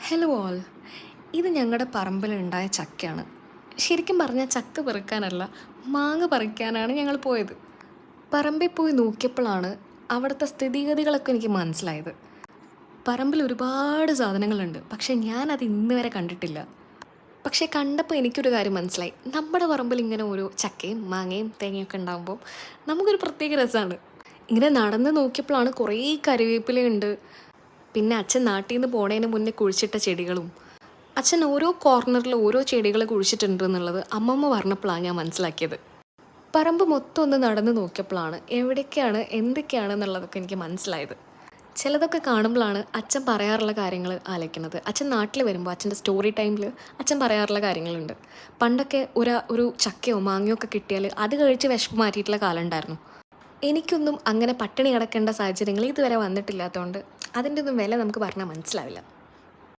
Hello all. ഇത് ഞങ്ങളുടെ പറമ്പിലുണ്ടായ ചക്കയാണ്. ശരിക്കും പറഞ്ഞാൽ ചക്ക പെറുക്കാനല്ല, മാങ്ങ പറിക്കാനാണ് ഞങ്ങൾ പോയത്. പറമ്പിൽ പോയി നോക്കിയപ്പോഴാണ് അവിടുത്തെ സ്ഥിതിഗതികളൊക്കെ എനിക്ക് മനസ്സിലായത്. പറമ്പിൽ ഒരുപാട് സാധനങ്ങളുണ്ട്, പക്ഷെ ഞാനത് ഇന്ന് വരെ കണ്ടിട്ടില്ല. പക്ഷേ കണ്ടപ്പോൾ എനിക്കൊരു കാര്യം മനസ്സിലായി. നമ്മുടെ പറമ്പിൽ ഇങ്ങനെ ഓരോ ചക്കയും മാങ്ങയും തേങ്ങയൊക്കെ ഉണ്ടാകുമ്പോൾ നമുക്കൊരു പ്രത്യേക രസമാണ്. ഇങ്ങനെ നടന്ന് നോക്കിയപ്പോഴാണ് കുറേ കറിവേപ്പിലയുണ്ട്. പിന്നെ അച്ഛൻ നാട്ടിൽ നിന്ന് പോണതിന് മുന്നേ കുഴിച്ചിട്ട ചെടികളും. അച്ഛൻ ഓരോ കോർണറിൽ ഓരോ ചെടികൾ കുഴിച്ചിട്ടുണ്ട് എന്നുള്ളത് അമ്മമ്മ പറഞ്ഞപ്പോഴാണ് ഞാൻ മനസ്സിലാക്കിയത്. പറമ്പ് മൊത്തം ഒന്ന് നടന്ന് നോക്കിയപ്പോഴാണ് എവിടേക്കാണ് എന്തൊക്കെയാണെന്നുള്ളതൊക്കെ എനിക്ക് മനസ്സിലായത്. ചിലതൊക്കെ കാണുമ്പോഴാണ് അച്ഛൻ പറയാറുള്ള കാര്യങ്ങൾ ആലോചിക്കുന്നത്. അച്ഛൻ നാട്ടിൽ വരുമ്പോൾ അച്ഛൻ്റെ സ്റ്റോറി ടൈമിൽ അച്ഛൻ പറയാറുള്ള കാര്യങ്ങളുണ്ട്. പണ്ടൊക്കെ ഒരു ചക്കയോ മാങ്ങയോ ഒക്കെ കിട്ടിയാൽ അത് കഴിച്ച് വിശപ്പ് മാറ്റിയിട്ടുള്ള കാലം ഉണ്ടായിരുന്നു. എനിക്കൊന്നും അങ്ങനെ പട്ടിണി കിടക്കേണ്ട സാഹചര്യങ്ങൾ ഇതുവരെ വന്നിട്ടില്ലാത്തതുകൊണ്ട് അതിൻ്റെ ഒന്നും വില നമുക്ക് പറഞ്ഞാൽ മനസ്സിലാവില്ല.